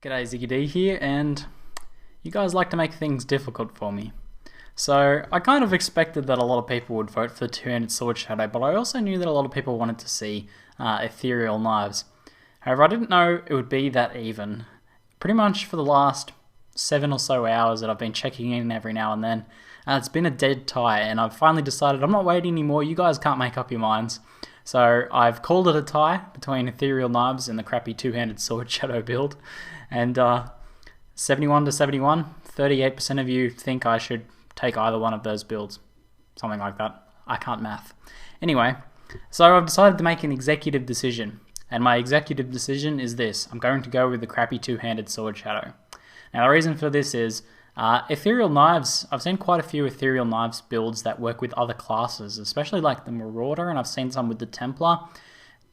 G'day, ZiggyD here, and you guys like to make things difficult for me. So I kind of expected that a lot of people would vote for the two-handed sword shadow, but I also knew that a lot of people wanted to see ethereal knives. However, I didn't know it would be that even. Pretty much for the last 7 or so hours that I've been checking in every now and then, it's been a dead tie, and I've finally decided I'm not waiting anymore. You guys can't make up your minds. So I've called it a tie between ethereal knives and the crappy two-handed sword shadow build. And 71 to 71, 38% of you think I should take either one of those builds. Something like that. I can't math. Anyway, so I've decided to make an executive decision. And my executive decision is this. I'm going to go with the crappy two-handed sword shadow. Now the reason for this is ethereal knives. I've seen quite a few ethereal knives builds that work with other classes, especially like the Marauder, and I've seen some with the Templar.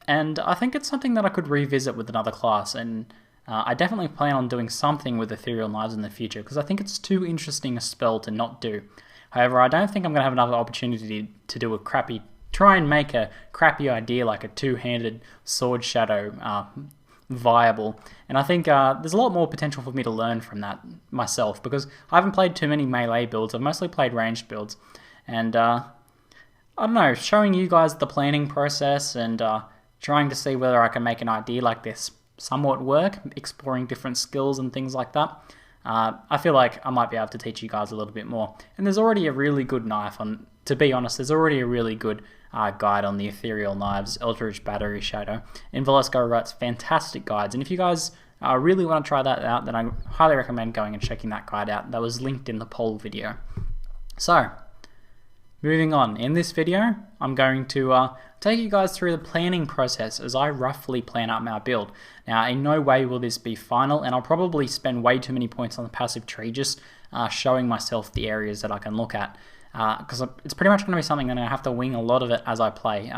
And I think it's something that I could revisit with another class, and I definitely plan on doing something with ethereal knives in the future because I think it's too interesting a spell to not do. However, I don't think I'm going to have another opportunity to try and make a crappy idea like a two-handed sword shadow viable. And I think there's a lot more potential for me to learn from that myself because I haven't played too many melee builds. I've mostly played ranged builds. And I don't know, showing you guys the planning process and trying to see whether I can make an idea like this somewhat work, exploring different skills and things like that. I feel like I might be able to teach you guys a little bit more. And there's already a really good knife on, to be honest, there's already a really good guide on the ethereal knives, Eldritch Battery Shadow. Invalesco writes fantastic guides, and if you guys really want to try that out, then I highly recommend going and checking that guide out. That was linked in the poll video. So, moving on, in this video, I'm going to take you guys through the planning process as I roughly plan out my build. Now, in no way will this be final, and I'll probably spend way too many points on the passive tree just showing myself the areas that I can look at. Because it's pretty much going to be something that I have to wing a lot of it as I play.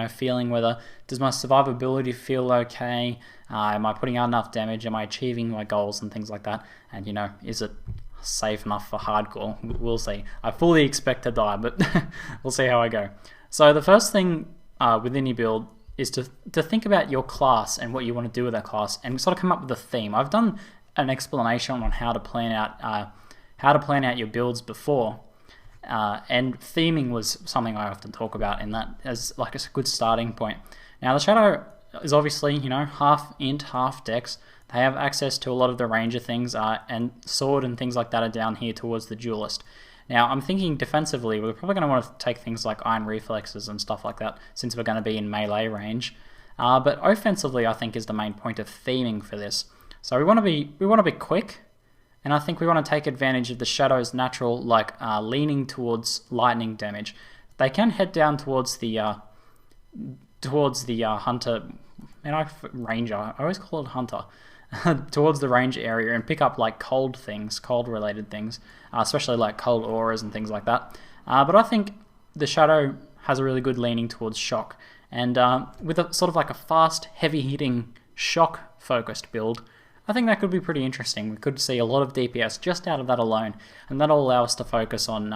Feeling whether, does my survivability feel okay? Am I putting out enough damage? Am I achieving my goals and things like that? And, is it safe enough for hardcore? We'll see. I fully expect to die, but we'll see how I go. So the first thing within your build is to think about your class and what you want to do with that class and sort of come up with a theme. I've done an explanation on how to plan out your builds before. And theming was something I often talk about in that as like a good starting point. Now the Shadow is obviously, half int, half dex. They have access to a lot of the ranger things, and sword and things like that are down here towards the duelist. Now I'm thinking defensively, we're probably going to want to take things like iron reflexes and stuff like that since we're going to be in melee range. But offensively, I think is the main point of theming for this. So we want to be quick. And I think we want to take advantage of the Shadow's natural, leaning towards lightning damage. They can head down towards the hunter, ranger. I always call it hunter, towards the range area and pick up like cold related things, especially like cold auras and things like that. But I think the Shadow has a really good leaning towards shock, and with a sort of like a fast, heavy-hitting shock focused build. I think that could be pretty interesting. We could see a lot of DPS just out of that alone, and that'll allow us to focus on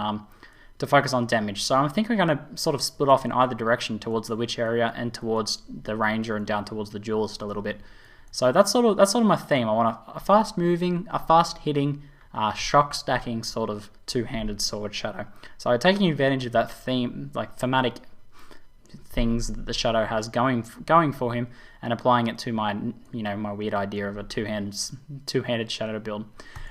damage. So I think we're going to sort of split off in either direction towards the witch area and towards the ranger and down towards the duelist a little bit. So that's sort of my theme. I want a fast moving, a fast hitting, shock stacking sort of two-handed sword shadow. So taking advantage of that theme, like thematic things that the Shadow has going for him, and applying it to my my weird idea of a two-handed Shadow build.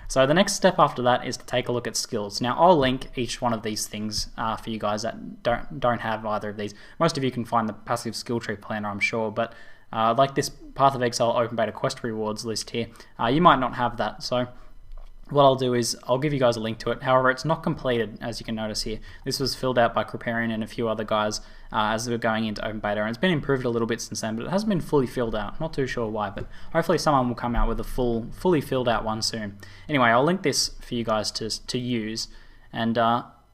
So the next step after that is to take a look at skills. Now I'll link each one of these things for you guys that don't have either of these. Most of you can find the passive skill tree planner, I'm sure, but like this Path of Exile open beta quest rewards list here, you might not have that. So what I'll do is I'll give you guys a link to it. However, it's not completed, as you can notice here. This was filled out by Kriparian and a few other guys as they were going into open beta, and it's been improved a little bit since then, but it hasn't been fully filled out. Not too sure why, but hopefully someone will come out with a fully filled out one soon. Anyway, I'll link this for you guys to use, and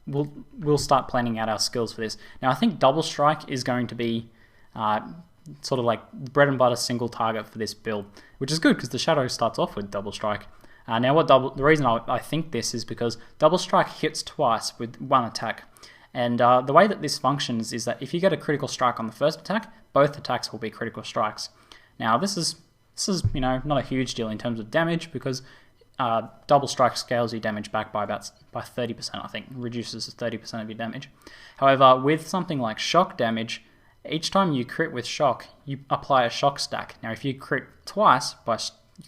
we'll start planning out our skills for this. Now, I think Double Strike is going to be sort of like bread and butter single target for this build, which is good because the Shadow starts off with Double Strike. Now, the reason I think this is because Double Strike hits twice with one attack. And the way that this functions is that if you get a critical strike on the first attack, both attacks will be critical strikes. Now, this is This is, you know, not a huge deal in terms of damage because double strike scales your damage back by 30%, I think, reduces 30% of your damage. However, with something like shock damage, each time you crit with shock, you apply a shock stack. Now, if you crit twice by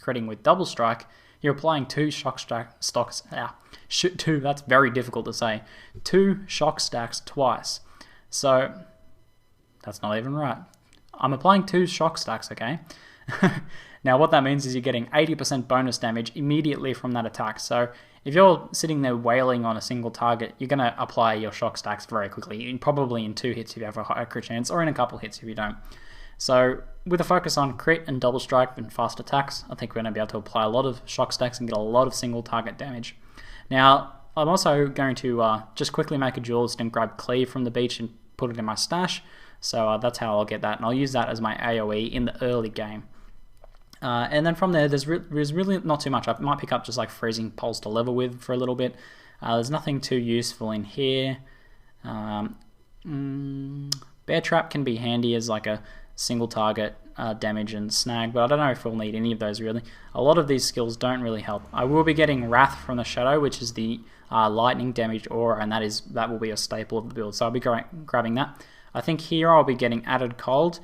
critting with double strike, you're applying two shock stacks. That's very difficult to say. 2 shock stacks twice. So that's not even right. I'm applying 2 shock stacks, okay? Now what that means is you're getting 80% bonus damage immediately from that attack. So if you're sitting there wailing on a single target, you're going to apply your shock stacks very quickly, probably in 2 hits if you have a high crit chance, or in a couple hits if you don't. So with a focus on crit and double strike and fast attacks, I think we're going to be able to apply a lot of shock stacks and get a lot of single target damage. Now, I'm also going to just quickly make a duelist and grab Cleave from the beach and put it in my stash. So that's how I'll get that, and I'll use that as my AoE in the early game. And then from there, there's really not too much. I might pick up just like Freezing Pulse to level with for a little bit. There's nothing too useful in here. Bear Trap can be handy as like a single target damage and snag, but I don't know if we'll need any of those really. A lot of these skills don't really help. I will be getting Wrath from the Shadow, which is the lightning damage aura, and that will be a staple of the build, so I'll be grabbing that. I think here I'll be getting Added Cold,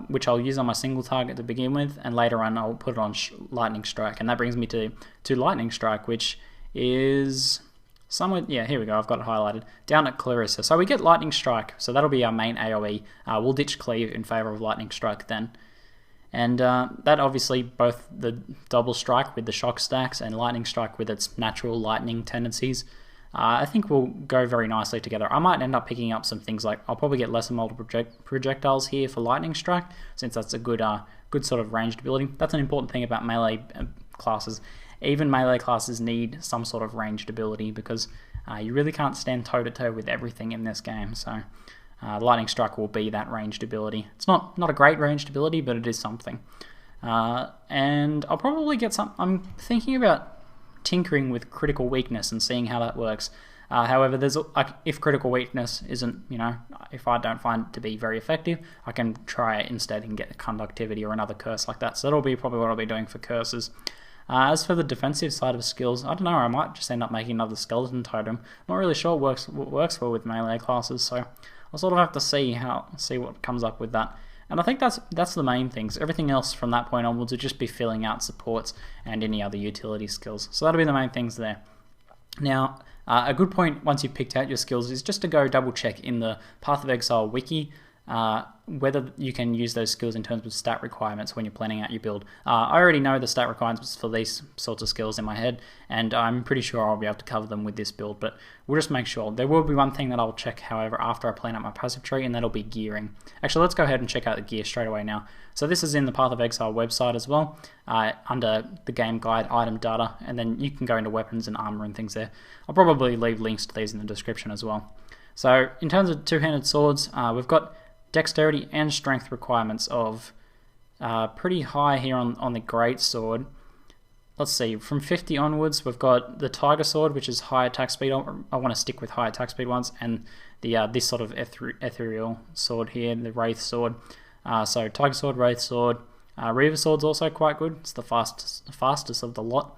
which I'll use on my single target to begin with, and later on I'll put it on Lightning Strike, and that brings me to Lightning Strike, which is somewhere, yeah, here we go, I've got it highlighted, down at Clarissa. So we get Lightning Strike, so that'll be our main AoE. We'll ditch Cleave in favour of Lightning Strike then. And that obviously, both the double strike with the shock stacks and lightning strike with its natural lightning tendencies, I think will go very nicely together. I might end up picking up some things like, I'll probably get lesser multiple projectiles here for lightning strike, since that's a good sort of ranged ability. That's an important thing about melee classes. Even melee classes need some sort of ranged ability because you really can't stand toe-to-toe with everything in this game. So Lightning Strike will be that ranged ability. It's not a great ranged ability, but it is something. And I'll probably get some... I'm thinking about tinkering with Critical Weakness and seeing how that works. However, there's if Critical Weakness isn't, if I don't find it to be very effective, I can try it instead and get Conductivity or another curse like that. So that'll be probably what I'll be doing for curses. As for the defensive side of skills, I don't know, I might just end up making another Skeleton Totem. Not really sure what works well with melee classes, so I'll sort of have to see what comes up with that. And I think that's the main things. Everything else from that point onwards will just be filling out supports and any other utility skills. So that'll be the main things there. Now, a good point once you've picked out your skills is just to go double check in the Path of Exile wiki whether you can use those skills in terms of stat requirements when you're planning out your build. I already know the stat requirements for these sorts of skills in my head, and I'm pretty sure I'll be able to cover them with this build, but we'll just make sure. There will be one thing that I'll check, however, after I plan out my passive tree, and that'll be gearing. Actually, let's go ahead and check out the gear straight away now. So this is in the Path of Exile website as well, under the game guide, item data, and then you can go into weapons and armor and things there. I'll probably leave links to these in the description as well. So in terms of two-handed swords, we've got dexterity and strength requirements of pretty high here on the great sword. Let's see, from 50 onwards we've got the tiger sword, which is high attack speed. I want to stick with high attack speed ones, and the this sort of ethereal sword here, the wraith sword. So tiger sword, wraith sword, reaver sword's also quite good. It's the fastest of the lot.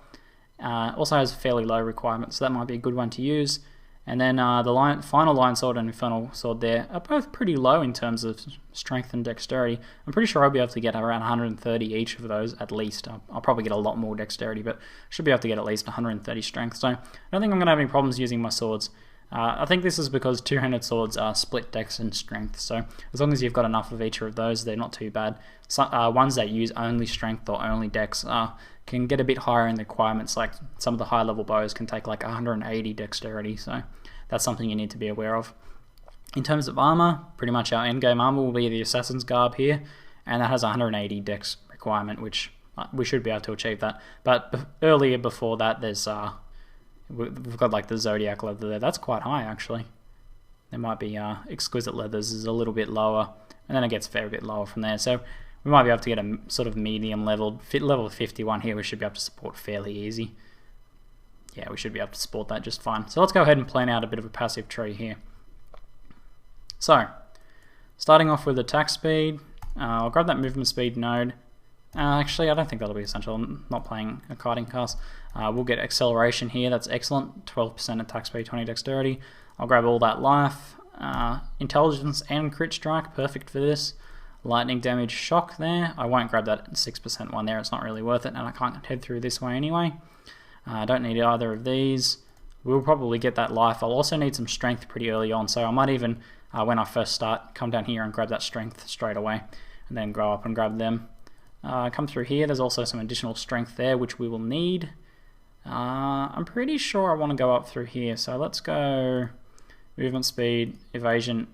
Also has fairly low requirements, so that might be a good one to use. And then the final Lion Sword and Infernal Sword there are both pretty low in terms of strength and dexterity. I'm pretty sure I'll be able to get around 130 each of those at least. I'll probably get a lot more dexterity, but should be able to get at least 130 strength. So I don't think I'm going to have any problems using my swords. I think this is because two-handed swords are split dex and strength, so as long as you've got enough of each of those, they're not too bad. Ones that use only strength or only dex can get a bit higher in the requirements, like some of the high-level bows can take like 180 dexterity, so that's something you need to be aware of. In terms of armor, pretty much our endgame armor will be the Assassin's Garb here, and that has 180 dex requirement, which we should be able to achieve that. But earlier before that, there's we've got like the Zodiac leather there. That's quite high actually. There might be Exquisite Leathers is a little bit lower, and then it gets a fair bit lower from there. So we might be able to get a sort of medium level 51 here. We should be able to support fairly easy. Yeah, we should be able to support that just fine. So let's go ahead and plan out a bit of a passive tree here. So starting off with attack speed, I'll grab that movement speed node. Actually, I don't think that'll be essential. I'm not playing a kiting cast. We'll get acceleration here. That's excellent. 12% attack speed, 20 dexterity. I'll grab all that life. Intelligence and crit strike. Perfect for this. Lightning damage shock there. I won't grab that 6% one there. It's not really worth it. And I can't head through this way anyway. I don't need either of these. We'll probably get that life. I'll also need some strength pretty early on. So I might even, when I first start, come down here and grab that strength straight away. And then go up and grab them. Come through here, there's also some additional strength there, which we will need. I'm pretty sure I want to go up through here, so let's go movement speed, evasion,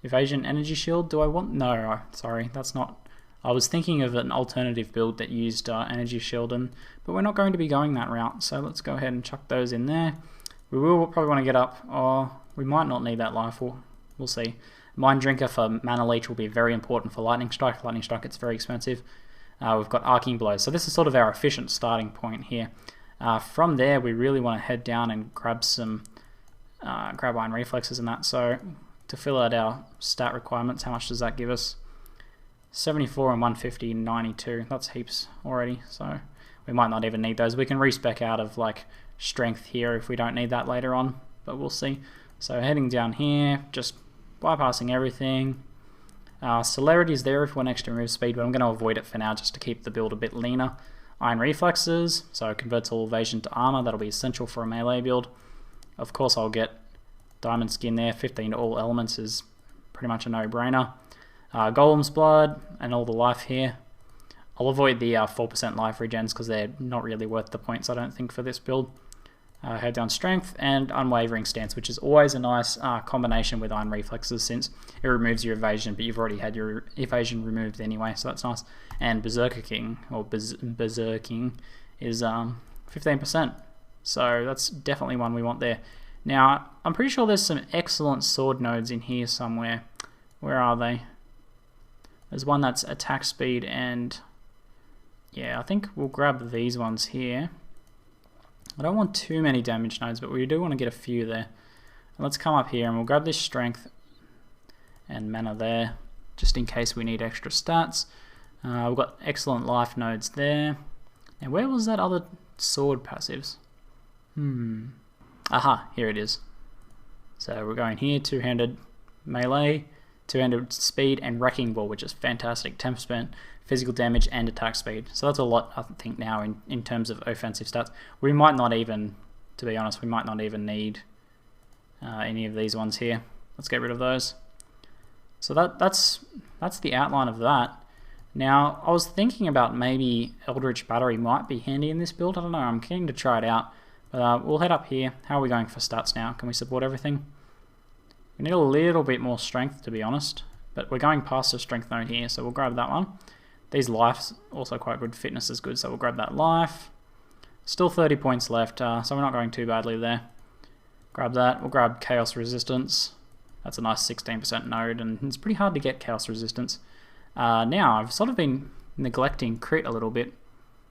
energy shield. Do I want? No, sorry, that's not. I was thinking of an alternative build that used energy shield, but we're not going to be going that route, so let's go ahead and chuck those in there. We will probably want to get up, or we might not need that life, we'll see. Mind Drinker for Mana Leech will be very important for Lightning Strike. Lightning Strike, it's very expensive. We've got Arcing Blow. So this is sort of our efficient starting point here. From there, we really want to head down and grab some Iron Reflexes and that. So to fill out our stat requirements, how much does that give us? 74 and 150, 92. That's heaps already. So we might not even need those. We can respec out of like strength here if we don't need that later on, but we'll see. So heading down here, just bypassing everything. Celerity is there if we want extra move speed, but I'm going to avoid it for now just to keep the build a bit leaner. Iron Reflexes, so converts all evasion to armor. That'll be essential for a melee build. Of course I'll get Diamond Skin there. 15 to all elements is pretty much a no-brainer. Golem's Blood and all the life here. I'll avoid the 4% life regens because they're not really worth the points, I don't think, for this build. Head down Strength and Unwavering Stance, which is always a nice combination with Iron Reflexes since it removes your evasion, but you've already had your evasion removed anyway, so that's nice. And Berserker King, or Berserking, is 15%, so that's definitely one we want there. Now, I'm pretty sure there's some excellent sword nodes in here somewhere. Where are they? There's one that's attack speed and... yeah, I think we'll grab these ones here. I don't want too many damage nodes, but we do want to get a few there. Let's come up here and we'll grab this strength and mana there, just in case we need extra stats. We've got excellent life nodes there. And where was that other sword passives? Aha, here it is. So we're going here, two-handed melee, two-handed speed, and Wrecking Ball, which is fantastic. 10% physical damage and attack speed. So that's a lot, I think, now in terms of offensive stats. We might not even, to be honest, we might not even need any of these ones here. Let's get rid of those. So that's the outline of that. Now, I was thinking about maybe Eldritch Battery might be handy in this build. I don't know, I'm keen to try it out. But we'll head up here. How are we going for stats now? Can we support everything? We need a little bit more strength, to be honest. But we're going past the strength node here, so we'll grab that one. These lives also quite good. Fitness is good, so we'll grab that life. Still 30 points left, so we're not going too badly there. Grab that. We'll grab Chaos Resistance. That's a nice 16% node, and it's pretty hard to get Chaos Resistance. Now, I've sort of been neglecting crit a little bit.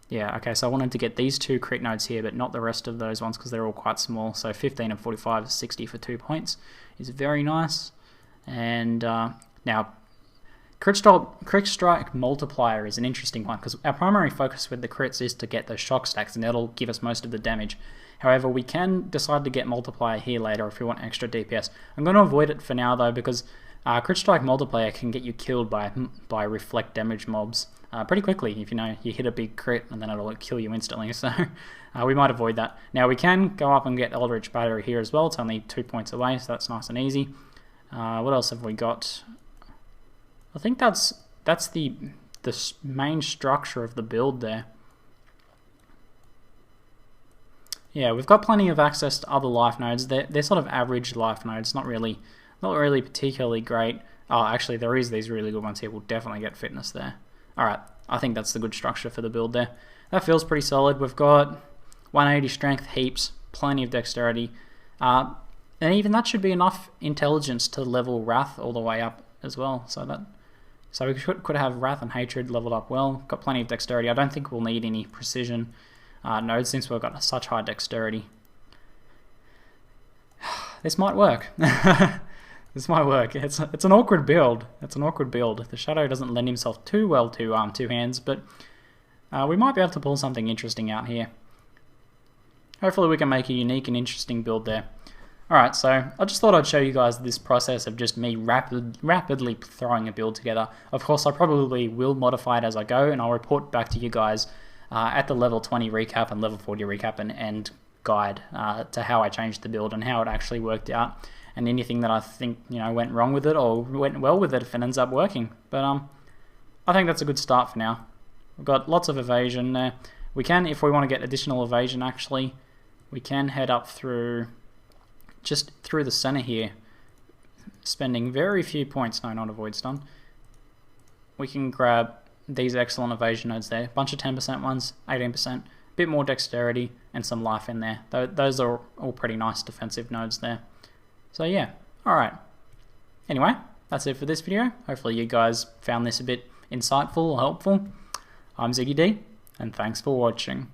Yeah, okay, so I wanted to get these two crit nodes here, but not the rest of those ones because they're all quite small. So 15 and 45 is 60 for 2 points. Is very nice. And now, Crit Strike Multiplier is an interesting one because our primary focus with the crits is to get those shock stacks and that'll give us most of the damage. However, we can decide to get Multiplier here later if we want extra DPS. I'm going to avoid it for now though because Crit Strike Multiplier can get you killed by reflect damage mobs pretty quickly if you hit a big crit and then it'll kill you instantly. So we might avoid that. Now we can go up and get Eldritch Battery here as well. It's only 2 points away, so that's nice and easy. What else have we got? I think that's the main structure of the build there. Yeah, we've got plenty of access to other life nodes. They're sort of average life nodes, not really particularly great. Oh, actually, there is these really good ones here. We'll definitely get fitness there. All right, I think that's the good structure for the build there. That feels pretty solid. We've got 180 strength, heaps, plenty of dexterity, and even that should be enough intelligence to level Wrath all the way up as well. So we could have Wrath and Hatred leveled up well. Got plenty of dexterity. I don't think we'll need any precision nodes since we've got such high dexterity. This might work. This might work. It's an awkward build. It's an awkward build. The shadow doesn't lend himself too well to two hands, but we might be able to pull something interesting out here. Hopefully we can make a unique and interesting build there. Alright, so I just thought I'd show you guys this process of just me rapidly throwing a build together. Of course, I probably will modify it as I go, and I'll report back to you guys at the level 20 recap and level 40 recap and guide to how I changed the build and how it actually worked out, and anything that I think went wrong with it or went well with it if it ends up working. But I think that's a good start for now. We've got lots of evasion there. We can, if we want to get additional evasion actually, we can head up through, just through the center here, spending very few points. No, not avoid stun. We can grab these excellent evasion nodes there. Bunch of 10% ones, 18%, bit more dexterity, and some life in there. Those are all pretty nice defensive nodes there. So yeah, alright. Anyway, that's it for this video. Hopefully you guys found this a bit insightful or helpful. I'm ZiggyD, and thanks for watching.